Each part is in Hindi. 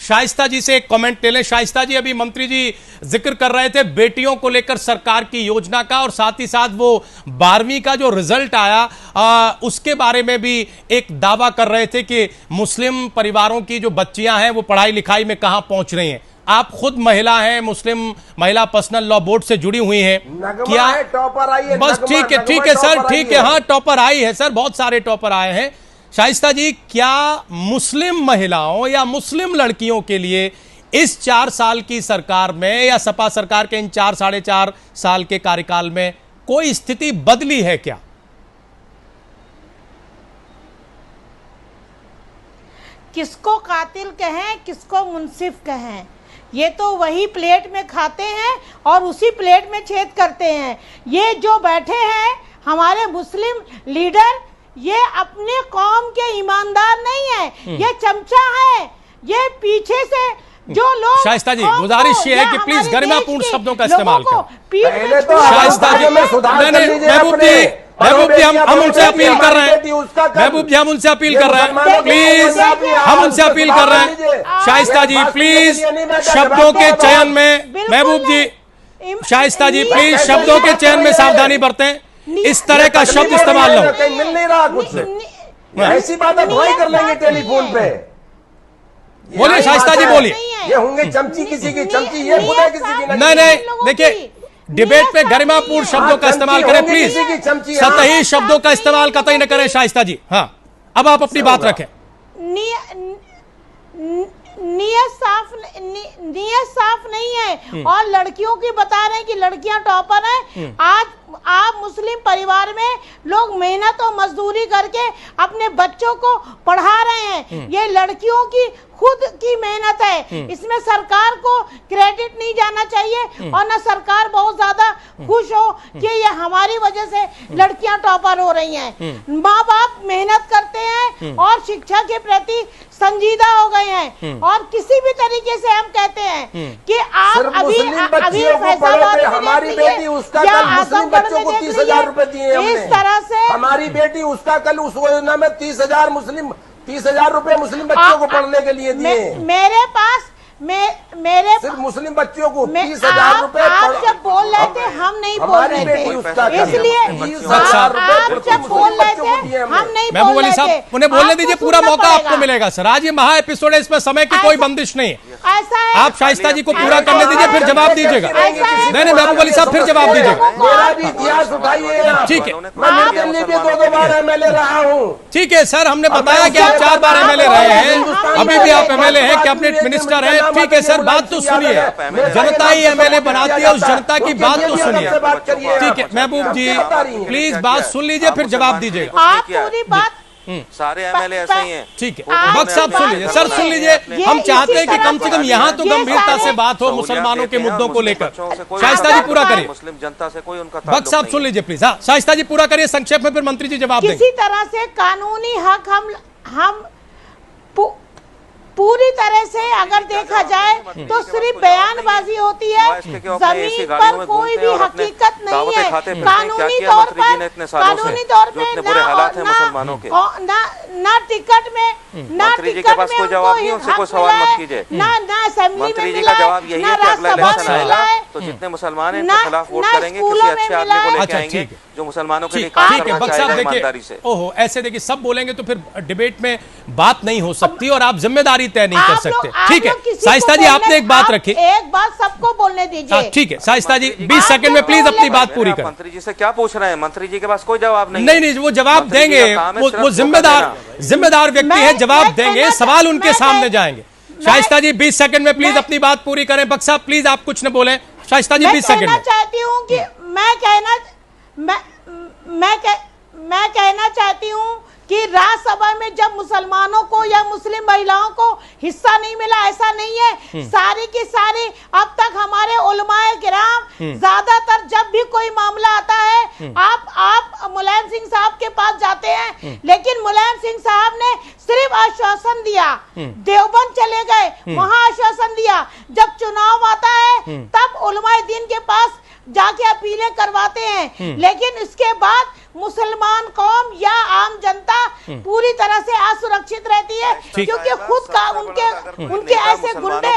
शाइस्ता जी से एक कमेंट ले लें। शाइस्ता जी, अभी मंत्री जी जिक्र कर रहे थे बेटियों को लेकर सरकार की योजना का, और साथ ही साथ वो 12वीं का जो रिजल्ट आया उसके बारे में भी एक दावा कर रहे थे कि मुस्लिम परिवारों की जो बच्चियां हैं वो पढ़ाई लिखाई में कहां पहुंच रही हैं। आप खुद महिला हैं, मुस्लिम महिला पर्सनल लॉ बोर्ड से जुड़ी हुई हैं, क्या टॉपर आई है? बस ठीक है सर, ठीक है, हाँ टॉपर आई है सर, बहुत सारे टॉपर आए हैं। शाइस्ता जी, क्या मुस्लिम महिलाओं या मुस्लिम लड़कियों के लिए इस 4 साल की सरकार में या सपा सरकार के इन 4-4.5 साल के कार्यकाल में कोई स्थिति बदली है क्या? किसको कातिल कहें, किसको मुंसिफ कहें, ये तो वही प्लेट में खाते हैं और उसी प्लेट में छेद करते हैं। ये जो बैठे हैं हमारे मुस्लिम लीडर, ये अपने कौम के ईमानदार नहीं है, ये चमचा है। ये पीछे से जो लोग, शाइस्ता जी गुजारिश ये है कि प्लीज गरिमापूर्ण शब्दों का इस्तेमाल पहले तो शाइस्ता जी, महबूब जी हम उनसे अपील कर रहे हैं, महबूब जी हम उनसे अपील कर रहे हैं, प्लीज हम उनसे अपील कर रहे हैं। शाइस्ता जी प्लीज शब्दों के चयन में, महबूब जी, शाइस्ता जी प्लीज शब्दों के चयन में सावधानी बरतें, इस तरह का शब्द इस्तेमाल न हो। मिल नहीं रहा कुछ से, ऐसी बात भाई कर लेंगे टेलीफोन पे। बोलिए शाइस्ता जी, बोलिए। ये होंगे चमची किसी की, चमची ये खुद है किसी की। नहीं, देखिए डिबेट पे गरिमापूर्ण शब्दों का इस्तेमाल करें प्लीज, सतही शब्दों का इस्तेमाल कतई न करें शाइस्ता जी। हाँ, अब आप अपनी बात रखें। नीयत साफ नहीं है, और लड़कियों की बता रहे हैं कि लड़कियां टॉपर हैं। आज आप मुस्लिम परिवार में लोग मेहनत और मजदूरी करके अपने बच्चों को पढ़ा रहे हैं, ये लड़कियों की खुद की मेहनत है। इसमें सरकार को क्रेडिट नहीं जाना चाहिए, और न सरकार बहुत ज्यादा खुश हो कि ये हमारी वजह से लड़कियां टॉपर हो रही हैं। माँ बाप मेहनत करते हैं और शिक्षा के प्रति संजीदा हो गए हैं, और किसी भी तरीके से हम कहते हैं कि आप अभी फैसलाबाद हमारी बेटी उसका कल मुस्लिम बच्चों को 30,000 रुपए दिए हमने। इस तरह से हमारी बेटी उसका कल उस योजना में 30,000 रुपए मुस्लिम बच्चों को पढ़ने के लिए दिए। मेरे पास मेरे सिर्फ मुस्लिम बच्चों को 30,000 रुपए। आप जब बोल रहे थे हम नहीं बोल रहे थे, इसलिए आप जब बोल रहे थे हम नहीं बोल रहे थे। उन्हें बोलने दीजिए, पूरा मौका आपको मिलेगा सर। आज ये महा एपिसोड है, इसमें समय की कोई बंदिश नहीं है। ऐसा है, आप शाइस्ता जी को पूरा करने दीजिए, फिर जवाब दीजिएगा। नहीं महबूब अली साहब फिर जवाब दीजिएगा। मेरा भी इतिहास उठाइए, ठीक है, मैं दिल्ली में 2 बार MLA रहा हूँ। ठीक है सर, हमने बताया कि आप 4 बार MLA रहे हैं, अभी भी आप MLA हैं, कैबिनेट मिनिस्टर हैं। ठीक है सर, बात तो सुनिए, जनता ही MLA बनाती है, उस जनता की बात तो सुनिए। ठीक है महबूब जी प्लीज बात सुन लीजिए, फिर जवाब दीजिएगा। आप पूरी बात, सारे MLA ऐसे ही हैं। ठीक है, वक्त साहब सुन लीजिए, सर सुन लीजिए। हम चाहते हैं कि कम से कम यहाँ तो गंभीरता से बात हो मुसलमानों के मुद्दों को लेकर। शाइस्ता जी पूरा करिए, मुस्लिम जनता से कोई उनका वक्त साहब सुन लीजिए प्लीज। हाँ शाइस्ता जी पूरा करिए संक्षेप में, फिर मंत्री जी जवाब देंगे। किसी तरह से कानूनी हक हम पूरी तरह से अगर देखा जाए तो सिर्फ बयानबाजी होती है, जमीन पर कोई भी हकीकत नहीं है। कानूनी तौर पर ना टिकट में ना असेंबली में मिला है, ना राज्यसभा में मिला है, तो जितने मुसलमान हैं इनके खिलाफ वोट करेंगे, किसी अच्छे आदमी को लेके आएंगे जो मुसलमानों के लिए काम करना चाहेगा ईमानदारी से। ओहो, ऐसे देखिए सब बोलेंगे तो फिर डिबेट में बात नहीं हो सकती और आप जिम्मेदारी तय नहीं कर सकते। ठीक है शाइस्ता जी, आपने एक बात रखी, एक बात सबको बोलने दीजिए। ठीक है शाइस्ता जी 20 सेकंड में प्लीज अपनी बात पूरी करें। मंत्री जी से क्या पूछ रहे हैं? मंत्री जी के पास कोई जवाब नहीं। नहीं, वो जवाब देंगे, वो जिम्मेदार व्यक्ति है, जवाब देंगे, सवाल उनके सामने जाएंगे। शाइस्ता जी 20 सेकंड में प्लीज अपनी बात पूरी करें। बख्शा प्लीज आप कुछ न बोले। शाइस्ता जी 20 सेकंड में। चाहती हूँ कि मैं कहना चाहती हूँ कि राज्यसभा में जब मुसलमानों को या मुस्लिम महिलाओं को हिस्सा नहीं मिला, ऐसा नहीं है। सारी की सारी अब तक हमारे उलमाए किराम ज्यादातर जब भी कोई मामला आता है आप मुलायम सिंह साहब के पास जाते हैं, लेकिन मुलायम सिंह साहब ने सिर्फ आश्वासन दिया, देवबंद चले गए, वहां आश्वासन दिया। जब चुनाव आता है तब उलमाए दीन के पास जाके अपीलें करवाते हैं, लेकिन इसके बाद मुसलमान कौम या आम जनता पूरी तरह से असुरक्षित रहती है, क्योंकि खुद का उनके ऐसे गुंडे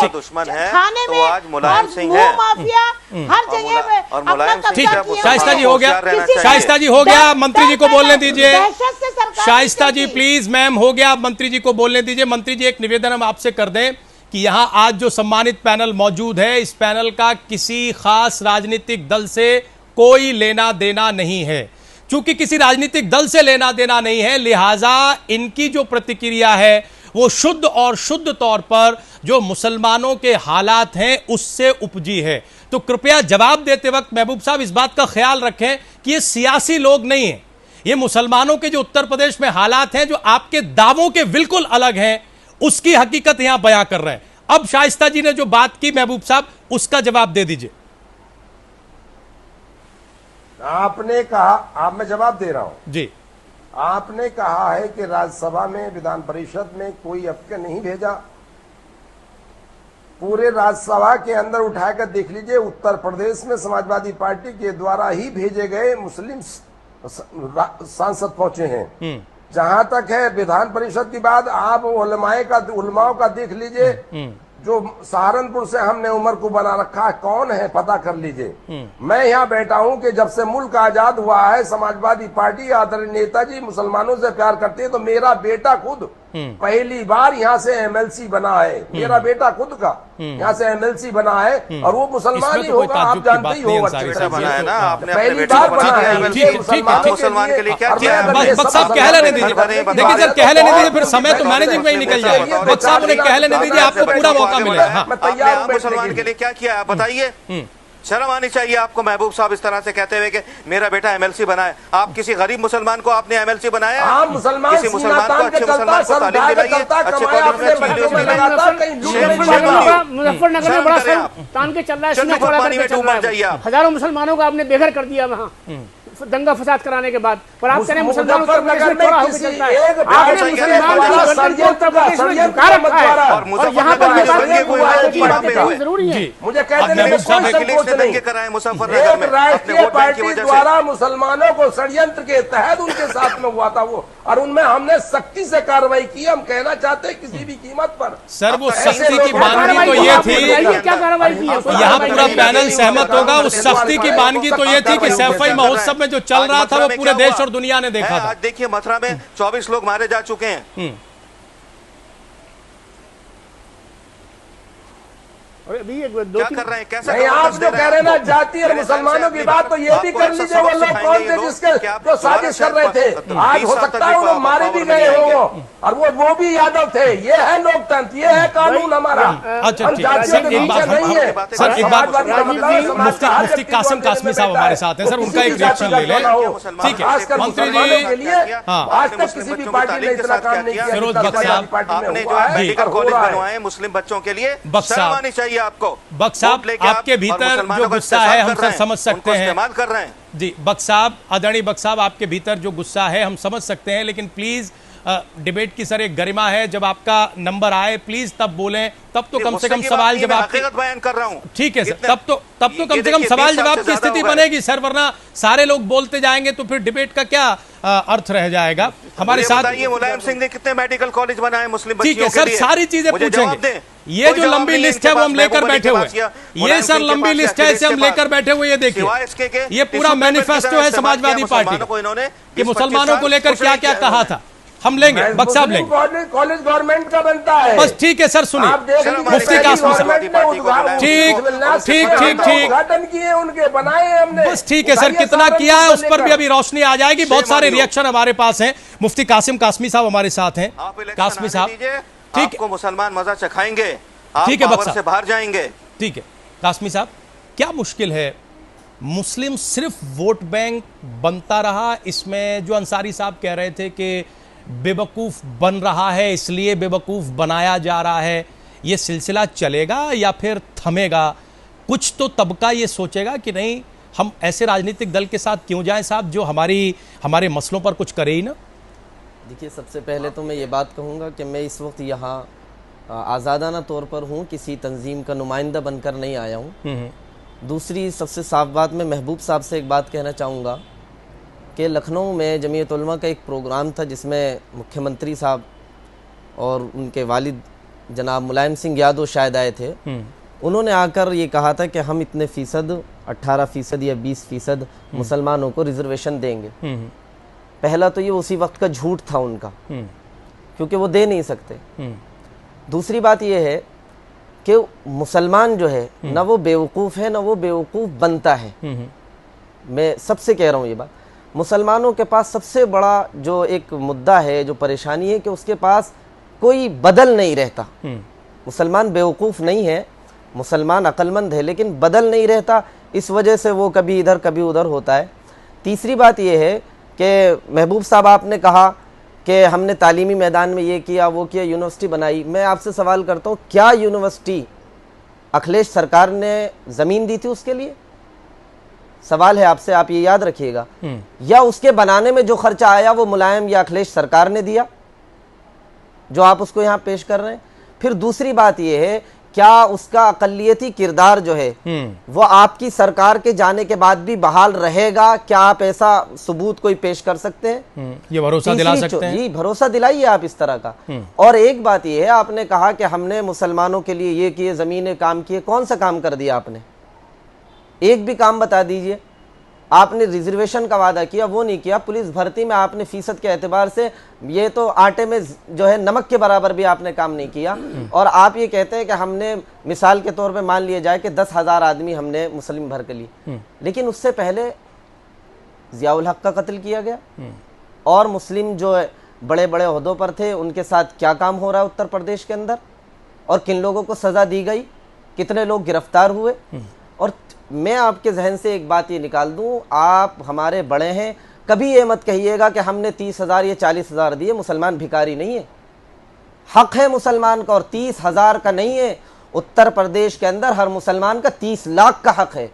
खाने में और मुंह माफिया हर जगह में अपना कब्जा किए। शाइस्ता जी हो गया, शाइस्ता जी हो गया, मंत्री जी को बोलने दीजिए। शाइस्ता जी प्लीज, मैम हो गया, मंत्री जी को बोलने दीजिए। मंत्री जी एक निवेदन हम आपसे कर दें कि यहां आज जो सम्मानित पैनल मौजूद है, इस पैनल का किसी खास राजनीतिक दल से कोई लेना देना नहीं है। चूंकि किसी राजनीतिक दल से लेना देना नहीं है, लिहाजा इनकी जो प्रतिक्रिया है वो शुद्ध और शुद्ध तौर पर जो मुसलमानों के हालात हैं उससे उपजी है। तो कृपया जवाब देते वक्त महबूब साहब इस बात का ख्याल रखें कि ये सियासी लोग नहीं हैं, ये मुसलमानों के जो उत्तर प्रदेश में हालात हैं, जो आपके दावों के बिल्कुल अलग हैं, उसकी हकीकत यहां बयां कर रहे हैं। अब शाइस्ता जी ने जो बात की महबूब साहब, उसका जवाब दे दीजिए। आपने कहा, आप मैं जवाब दे रहा हूं जी। आपने कहा है कि राज्यसभा में, विधान परिषद में कोई आपके नहीं भेजा। पूरे राज्यसभा के अंदर उठाकर देख लीजिए, उत्तर प्रदेश में समाजवादी पार्टी के द्वारा ही भेजे गए मुस्लिम सांसद पहुंचे हैं। जहां तक है विधान परिषद की बात, आप उलमाओं का देख लीजिए, जो सहारनपुर से हमने उमर को बना रखा है, कौन है पता कर लीजिए। मैं यहाँ बैठा हूँ कि जब से मुल्क आजाद हुआ है, समाजवादी पार्टी आदरणीय नेताजी मुसलमानों से प्यार करते हैं, तो मेरा बेटा खुद पहली बार यहाँ से एमएलसी बना है। मेरा बेटा खुद का यहाँ से एमएलसी बना है, और वो मुसलमान ही होगा, आप जानते ही हो अच्छे से बना है ना, आपने पहली बार बना है। मुसलमान के लिए क्या किया? बख्श साहब कह लेने दीजिए, देखिए सर कह लेने दीजिए, फिर समय तो मैनेजिंग में ही निकल जाएगा। बख्श साहब उन्हें कह लेने दीजिए, आपको पूरा मौका मिलेगा। आपने मुसलमान के लिए क्या किया आप बताइए। शर्म आनी चाहिए आपको महबूब साहब इस तरह से कहते हुए कि मेरा बेटा एमएलसी बना है। आप किसी गरीब मुसलमान को आपने एमएलसी बनाया? किसी मुसलमान को, अच्छे मुसलमान को तालीम दिलाई है, अच्छे कॉलेज में मुजफ्फरनगर में बड़ा तान के चल रहा है, हजारों मुसलमानों को आपने बेघर कर दिया वहाँ दंगा फसाद कराने के बाद। पर आप कह रहे हैं मुसलमान उत्तर प्रदेश में थोड़ा होकर चलता है। आपने मुसलमान उत्तर प्रदेश में झुका रखा है, और यहाँ पर ये बात जरूरी है। मुझे कहते हैं राष्ट्रीय पार्टी द्वारा मुसलमानों को षड्यंत्र के तहत उनके साथ में हुआ था वो, और उनमें हमने सख्ती से कार्रवाई की। हम कहना चाहते हैं किसी भी कीमत पर। सर वो सख्ती की बानगी तो ये थी, क्या कार्रवाई की? यहाँ पूरा पैनल सहमत होगा, उस सख्ती की बानगी तो ये थी कि सैफई महोत्सव में जो चल रहा था वो पूरे देश और दुनिया ने देखा था। आज देखिए मथुरा में 24 लोग मारे जा चुके हैं। क्या कर रहे हैं, कैसे? नहीं, आप जो कह रहे हैं ना जाति और मुसलमानों की बात, तो ये भी कर लीजिए, वो लोग कौन थे जिसके जो साजिश कर रहे थे। आज हो सकता है वो लोग मारे भी गए हो, और वो भी यादव थे। ये है लोकतंत्र, ये है कानून हमारा। अच्छा ठीक है सर, एक बात सर, एक बात मुफ्ती कासिम कासमी साहब हमारे साथ हैं सर, उनका एक रिएक्शन ले लें। ठीक है मंत्री जी, आज तक किसी भी पार्टी ने इतना काम नहीं किया। फिरोज बख्श साहब, आपने जो मेडिकल कॉलेज बनवाए मुस्लिम बच्चों के लिए, शर्म आनी चाहिए आपको। बख्श साहब आपके भीतर जो गुस्सा है हम सब समझ सकते हैं, इस्तेमाल कर रहे हैं। जी बख्श साहब, आदरणीय बख्श साहब, आपके भीतर जो गुस्सा है हम समझ सकते हैं, लेकिन प्लीज डिबेट की सर एक गरिमा है, जब आपका नंबर आए प्लीज तब बोलें, तब तो कम से कम सवाल जवाब बयान कर रहा हूं। ठीक है सर, तब तो कम से कम सवाल जवाब की स्थिति बनेगी सर, वरना सारे लोग बोलते जाएंगे तो फिर डिबेट का क्या अर्थ रह जाएगा। हमारे साथ मुलायम सिंह ने कितने मेडिकल कॉलेज बनाए मुस्लिम बच्चियों के लिए? ठीक है सर, सारी चीजें पूछेंगे। ये जो लंबी लिस्ट है वो हम लेकर बैठे हुए, ये सर लंबी लिस्ट है, इसे हम लेकर बैठे हुए। ये देखिए ये पूरा मैनिफेस्टो है समाजवादी पार्टी का कि मुसलमानों को लेकर क्या क्या कहा था। हम लेंगे, बख्श साहब लेंगे। कॉलेज गवर्नमेंट का बनता है। बस ठीक है सर, सुनिए मुफ्ती कासिम साहब, ठीक उद्घाटन किए उनके, बनाए हमने। बस ठीक है सर, कितना किया है उस पर भी अभी रोशनी आ जाएगी। बहुत सारे रिएक्शन हमारे पास हैं। मुफ्ती कासिम कासमी साहब हमारे साथ हैं। कासमी साहब ठीक है, मुसलमान मजा चखाएंगे, ठीक है बख्श से बाहर जाएंगे। ठीक है कासमी साहब, क्या मुश्किल है? मुस्लिम सिर्फ वोट बैंक बनता रहा, इसमें जो अंसारी साहब कह रहे थे कि बेवकूफ बन रहा है इसलिए बेवकूफ बनाया जा रहा है, ये सिलसिला चलेगा या फिर थमेगा? कुछ तो तबका ये सोचेगा कि नहीं हम ऐसे राजनीतिक दल के साथ क्यों जाएं साहब जो हमारे मसलों पर कुछ करे ही ना। देखिए, सबसे पहले तो मैं ये बात कहूँगा कि मैं इस वक्त यहाँ आज़ादाना तौर पर हूँ, किसी तंजीम का नुमाइंदा बनकर नहीं आया हूँ। दूसरी सबसे साफ बात, मैं महबूब साहब से एक बात कहना चाहूँगा कि लखनऊ में जमीयत उलमा का एक प्रोग्राम था जिसमें मुख्यमंत्री साहब और उनके वालिद जनाब मुलायम सिंह यादव शायद आए थे। उन्होंने आकर ये कहा था कि हम इतने फ़ीसद 18% या 20% मुसलमानों को रिजर्वेशन देंगे। पहला तो ये उसी वक्त का झूठ था उनका, क्योंकि वो दे नहीं सकते। दूसरी बात ये है कि मुसलमान जो है ना वो बेवकूफ़ है ना वो बेवकूफ़ बनता है। मैं सबसे कह रहा हूँ ये बात, मुसलमानों के पास सबसे बड़ा जो एक मुद्दा है, जो परेशानी है कि उसके पास कोई बदल नहीं रहता। मुसलमान बेवकूफ़ नहीं है, मुसलमान अक्लमंद है, लेकिन बदल नहीं रहता, इस वजह से वो कभी इधर कभी उधर होता है। तीसरी बात ये है कि महबूब साहब आपने कहा कि हमने तालीमी मैदान में ये किया वो किया, यूनिवर्सिटी बनाई। मैं आपसे सवाल करता हूँ, क्या यूनिवर्सिटी अखिलेश सरकार ने ज़मीन दी थी उसके लिए? सवाल है आपसे, आप ये याद रखिएगा। या उसके बनाने में जो खर्चा आया वो मुलायम या अखिलेश सरकार ने दिया, जो आप उसको यहाँ पेश कर रहे हैं? फिर दूसरी बात ये है, क्या उसका अक़लियती किरदार जो है वो आपकी सरकार के जाने के बाद भी बहाल रहेगा? क्या आप ऐसा सबूत कोई पेश कर सकते हैं? ये भरोसा दिला सकते हैं? जी, भरोसा दिलाइए आप इस तरह का। और एक बात ये है, आपने कहा कि हमने मुसलमानों के लिए ये किए, ज़मीनें काम किए। कौन सा काम कर दिया आपने? एक भी काम बता दीजिए। आपने रिजर्वेशन का वादा किया, वो नहीं किया। पुलिस भर्ती में आपने फीसद के एतबार से ये तो आटे में जो है नमक के बराबर भी आपने काम नहीं किया। और आप ये कहते हैं कि हमने मिसाल के तौर पे मान लिया जाए कि 10,000 आदमी हमने मुस्लिम भर के लिए, लेकिन उससे पहले ज़ियाउल हक का कत्ल किया गया और मुस्लिम जो बड़े बड़े ओहदों पर थे उनके साथ क्या काम हो रहा है उत्तर प्रदेश के अंदर, और किन लोगों को सज़ा दी गई, कितने लोग गिरफ्तार हुए। और मैं आपके जहन से एक बात ये निकाल दूं, आप हमारे बड़े हैं, कभी ये मत कहिएगा कि हमने 30,000 या 40,000 दिए। मुसलमान भिखारी नहीं है, हक है मुसलमान का, और 30,000 का नहीं है। उत्तर प्रदेश के अंदर हर मुसलमान का 30 लाख का हक है।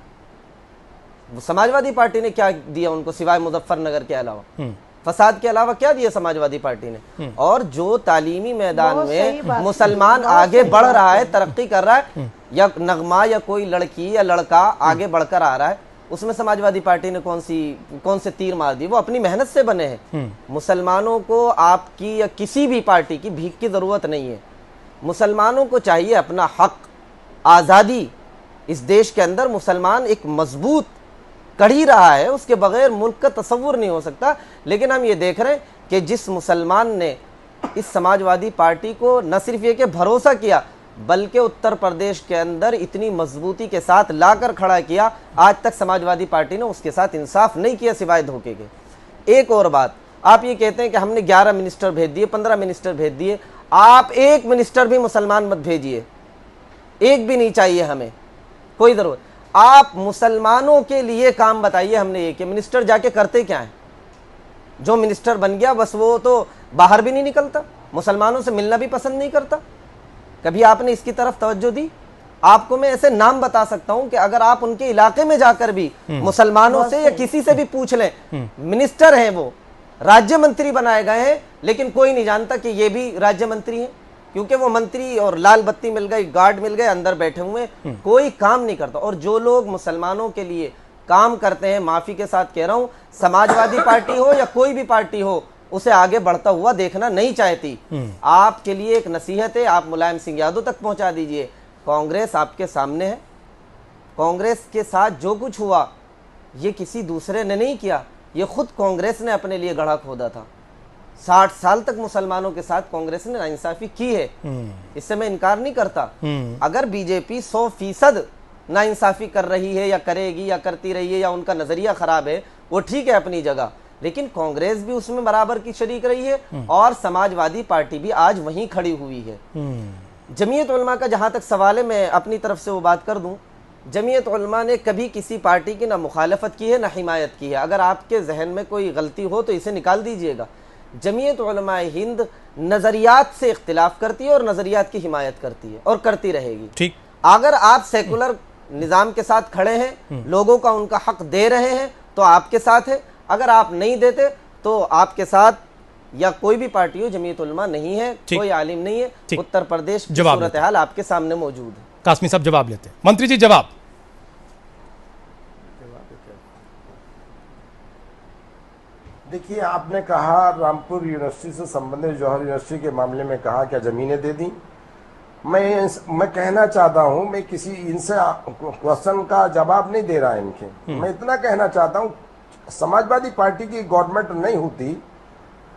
समाजवादी पार्टी ने क्या दिया उनको सिवाय मुजफ्फरनगर के अलावा? फसाद के अलावा क्या दिया समाजवादी पार्टी ने? और जो तालीमी मैदान में मुसलमान आगे बढ़ रहा है, तरक्की कर रहा है, या नगमा या कोई लड़की या लड़का आगे बढ़कर आ रहा है, उसमें समाजवादी पार्टी ने कौन से तीर मार दिए? वो अपनी मेहनत से बने हैं। मुसलमानों को आपकी या किसी भी पार्टी की भीख की जरूरत नहीं है। मुसलमानों को चाहिए अपना हक, आज़ादी। इस देश के अंदर मुसलमान एक मजबूत कड़ी रहा है, उसके बगैर मुल्क का तस्वुर नहीं हो सकता। लेकिन हम ये देख रहे हैं कि जिस मुसलमान ने इस समाजवादी पार्टी को न सिर्फ ये कि भरोसा किया, बल्कि उत्तर प्रदेश के अंदर इतनी मजबूती के साथ लाकर खड़ा किया, आज तक समाजवादी पार्टी ने उसके साथ इंसाफ नहीं किया सिवाय धोखे के। एक और बात, आप ये कहते हैं कि हमने 11 मिनिस्टर भेज दिए, 15 मिनिस्टर भेज दिए। आप एक मिनिस्टर भी मुसलमान मत भेजिए, एक भी नहीं चाहिए हमें, कोई जरूरत। आप मुसलमानों के लिए काम बताइए। हमने ये कि मिनिस्टर जाके करते क्या है? जो मिनिस्टर बन गया बस वो तो बाहर भी नहीं निकलता, मुसलमानों से मिलना भी पसंद नहीं करता। कभी आपने इसकी तरफ तवज्जो दी? आपको मैं ऐसे नाम बता सकता हूं कि अगर आप उनके इलाके में जाकर भी मुसलमानों से या किसी से भी पूछ लें, मिनिस्टर हैं, वो राज्य मंत्री बनाए गए हैं, लेकिन कोई नहीं जानता कि ये भी राज्य मंत्री हैं, क्योंकि वो मंत्री और लाल बत्ती मिल गई, गार्ड मिल गए, अंदर बैठे हुए, कोई काम नहीं करता। और जो लोग मुसलमानों के लिए काम करते हैं, माफी के साथ कह रहा हूं, समाजवादी पार्टी हो या कोई भी पार्टी हो, उसे आगे बढ़ता हुआ देखना नहीं चाहती। आपके लिए एक नसीहत है, आप मुलायम सिंह यादव तक पहुंचा दीजिए। कांग्रेस आपके सामने है, कांग्रेस के साथ जो कुछ हुआ ये किसी दूसरे ने नहीं किया, ये खुद कांग्रेस ने अपने लिए गड्ढा खोदा था। 60 साल तक मुसलमानों के साथ कांग्रेस ने नाइंसाफी की है, इससे मैं इनकार नहीं करता। अगर बीजेपी 100% नाइंसाफी कर रही है या करेगी या करती रही है या उनका नजरिया खराब है, वो ठीक है अपनी जगह, लेकिन कांग्रेस भी उसमें बराबर की शरीक रही है और समाजवादी पार्टी भी आज वहीं खड़ी हुई है। जमीयत उलमा का जहां तक सवाल है, मैं अपनी तरफ से वो बात कर दूं, जमीयत उलमा ने कभी किसी पार्टी की ना मुखालफत की है ना हिमायत की है। अगर आपके जहन में कोई गलती हो तो इसे निकाल दीजिएगा। जमीयत उलमा हिंद नजरियात से इख्तिलाफ करती है और नजरियात की हिमायत करती है और करती रहेगी। ठीक, अगर आप सेकुलर निज़ाम के साथ खड़े हैं, लोगों का उनका हक दे रहे हैं, तो आपके साथ है। अगर आप नहीं देते तो आपके साथ या कोई भी पार्टी हो, जमीयत उलमा नहीं है, कोई आलिम नहीं है। उत्तर प्रदेश की सूरत हाल आपके सामने मौजूद है। कासमी साहब जवाब लेते हैं। मंत्री जी जवाब। देखिए, आपने कहा रामपुर यूनिवर्सिटी से संबंधित जौहर यूनिवर्सिटी के मामले में कहा क्या जमीनें दे दी। मैं कहना चाहता हूं, मैं किसी इनसे क्वेश्चन का जवाब नहीं दे रहा है इनके। मैं इतना कहना चाहता हूं, समाजवादी पार्टी की गवर्नमेंट नहीं होती,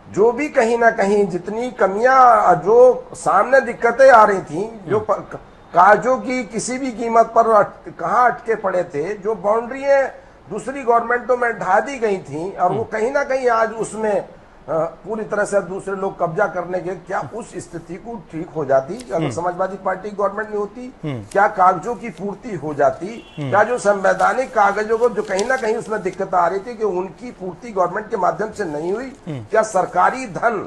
जो भी कहीं ना कहीं जितनी कमियां जो सामने दिक्कतें आ रही थी, जो काजों की किसी भी कीमत पर कहाँ अटके पड़े थे, जो बाउंड्रियां दूसरी गवर्नमेंटों में ढा दी गई थी और वो कहीं ना कहीं आज उसमें पूरी तरह से दूसरे लोग कब्जा करने के, क्या उस स्थिति को ठीक हो जाती अगर समाजवादी पार्टी गवर्नमेंट नहीं होती? क्या कागजों की पूर्ति हो जाती? क्या जो संवैधानिक कागजों को जो कहीं ना कहीं उसमें दिक्कत आ रही थी कि उनकी पूर्ति गवर्नमेंट के माध्यम से नहीं हुई? क्या सरकारी धन,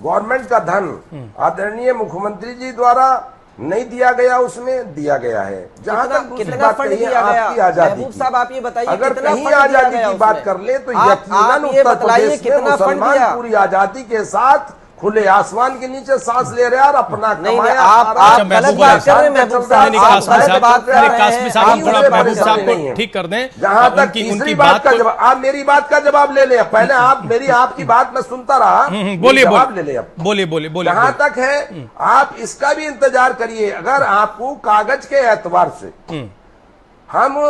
गवर्नमेंट का धन आदरणीय मुख्यमंत्री जी द्वारा नहीं दिया गया? उसमें दिया गया है। जहां तक दूसरी बात कही आपकी आजादी, साहब आप ये बताइए, अगर कहीं आजादी की बात कर ले तो यकीनन उत्तर प्रदेश में मुसलमान पूरी आजादी के साथ खुले आसमान के नीचे सांस ले रहे हैं और अपना कमाया। आप गलत बात कर रहे हैं महबूब साहब, कासमी साहब थोड़ा महबूब साहब को ठीक कर दें। जहां तक तीसरी बात का जवाब, आप मेरी बात का जवाब ले लें। पहले आप मेरी आपकी बात में सुनता रहा, बोलिए जवाब ले लें। अब बोलिए जहां तक है आप इसका भी इंतजार करिए। अगर आपको कागज के एतबार से हम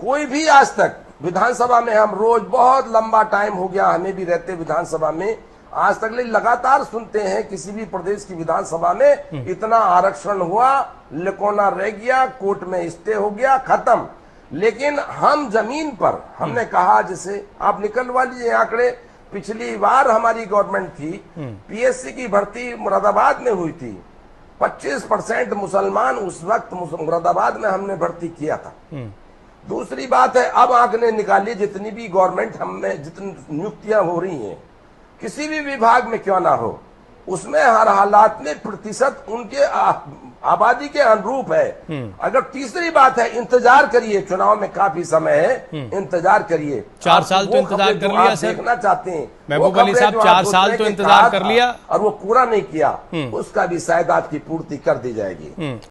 कोई भी आज तक विधानसभा में, हम रोज बहुत लंबा टाइम हो गया हमें भी रहते विधानसभा में, आज तक लगातार सुनते हैं किसी भी प्रदेश की विधानसभा में इतना आरक्षण हुआ, लिकोना रह गया, कोर्ट में स्टे हो गया, खत्म। लेकिन हम जमीन पर हमने कहा, जैसे आप निकलवा लीजिए आंकड़े, पिछली बार हमारी गवर्नमेंट थी, पीएससी की भर्ती मुरादाबाद में हुई थी, 25% मुसलमान उस वक्त मुरादाबाद में हमने भर्ती किया था। दूसरी बात है, अब आंकड़े निकालिए, जितनी भी गवर्नमेंट हमें जितनी नियुक्तियां हो रही हैं किसी भी विभाग में क्यों ना हो, उसमें हर हालात में प्रतिशत उनके आबादी के अनुरूप है। अगर तीसरी बात है, इंतजार करिए, चुनाव में काफी समय है, इंतजार करिए। 4 साल तो इंतजार कर लिया सर, देखना चाहते हैं महबूब अली साहब, 4 साल तो इंतजार कर लिया और वो पूरा नहीं किया, उसका भी शायद आपकी पूर्ति कर दी जाएगी।